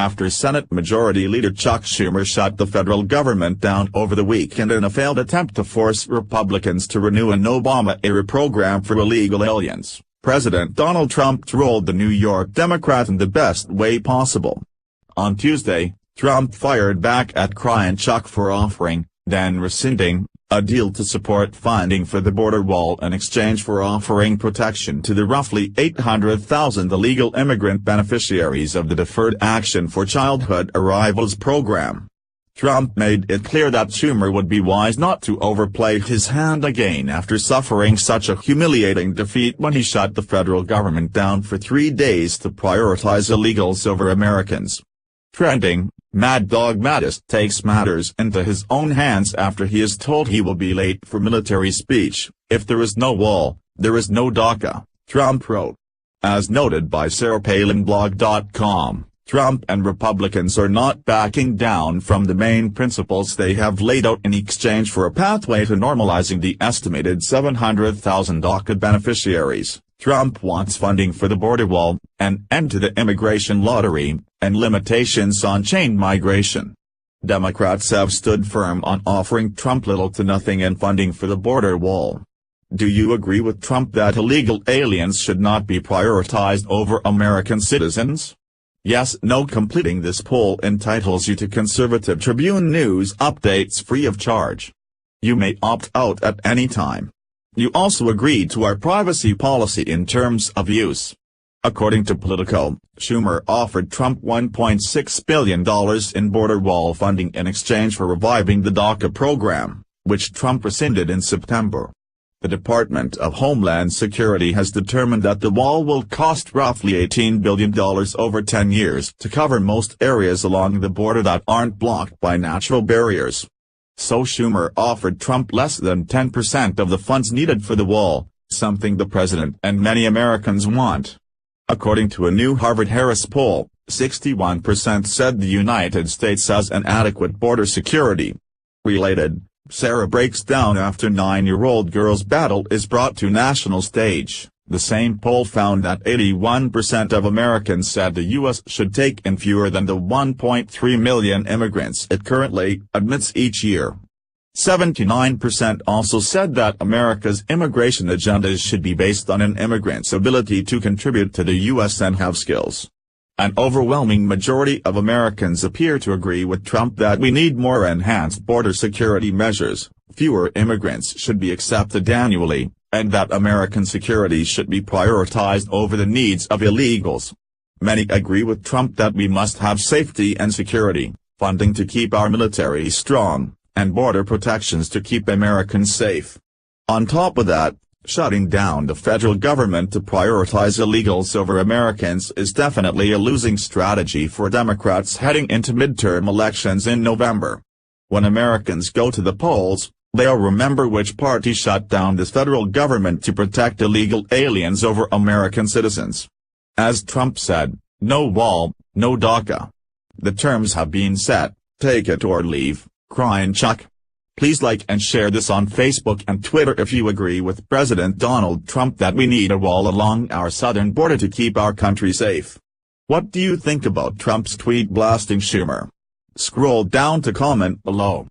after Senate Majority Leader Chuck Schumer shut the federal government down over the weekend in a failed attempt to force Republicans to renew an Obama-era program for illegal aliens. President Donald Trump trolled the New York Democrat in the best way possible. On Tuesday, Trump fired back at Crying Chuck for offering, then rescinding, a deal to support funding for the border wall in exchange for offering protection to the roughly 800,000 illegal immigrant beneficiaries of the Deferred Action for Childhood Arrivals program. Trump made it clear that Schumer would be wise not to overplay his hand again after suffering such a humiliating defeat when he shut the federal government down for 3 days to prioritize illegals over Americans. Trending, Mad Dog Mattis takes matters into his own hands after he is told he will be late for military speech. "If there is no wall, there is no DACA," Trump wrote. As noted by SarahPalinBlog.com, Trump and Republicans are not backing down from the main principles they have laid out in exchange for a pathway to normalizing the estimated 700,000 DACA beneficiaries. Trump wants funding for the border wall, an end to the immigration lottery, and limitations on chain migration. Democrats have stood firm on offering Trump little to nothing in funding for the border wall. Do you agree with Trump that illegal aliens should not be prioritized over American citizens? Yes, no. Completing this poll entitles you to Conservative Tribune News updates free of charge. You may opt out at any time. You also agreed to our privacy policy in terms of use. According to Politico, Schumer offered Trump $1.6 billion in border wall funding in exchange for reviving the DACA program, which Trump rescinded in September. The Department of Homeland Security has determined that the wall will cost roughly $18 billion over 10 years to cover most areas along the border that aren't blocked by natural barriers. So Schumer offered Trump less than 10% of the funds needed for the wall, something the president and many Americans want. According to a new Harvard-Harris poll, 61% said the United States has an adequate border security. Related, Sarah breaks down after 9-year-old girl's battle is brought to national stage. The same poll found that 81% of Americans said the U.S. should take in fewer than the 1.3 million immigrants it currently admits each year. 79% also said that America's immigration agendas should be based on an immigrant's ability to contribute to the U.S. and have skills. An overwhelming majority of Americans appear to agree with Trump that we need more enhanced border security measures, fewer immigrants should be accepted annually, and that American security should be prioritized over the needs of illegals. Many agree with Trump that we must have safety and security, funding to keep our military strong, and border protections to keep Americans safe. On top of that, shutting down the federal government to prioritize illegals over Americans is definitely a losing strategy for Democrats heading into midterm elections in November. When Americans go to the polls, they'll remember which party shut down this federal government to protect illegal aliens over American citizens. As Trump said, no wall, no DACA. The terms have been set, take it or leave, Crying Chuck. Please like and share this on Facebook and Twitter if you agree with President Donald Trump that we need a wall along our southern border to keep our country safe. What do you think about Trump's tweet blasting Schumer? Scroll down to comment below.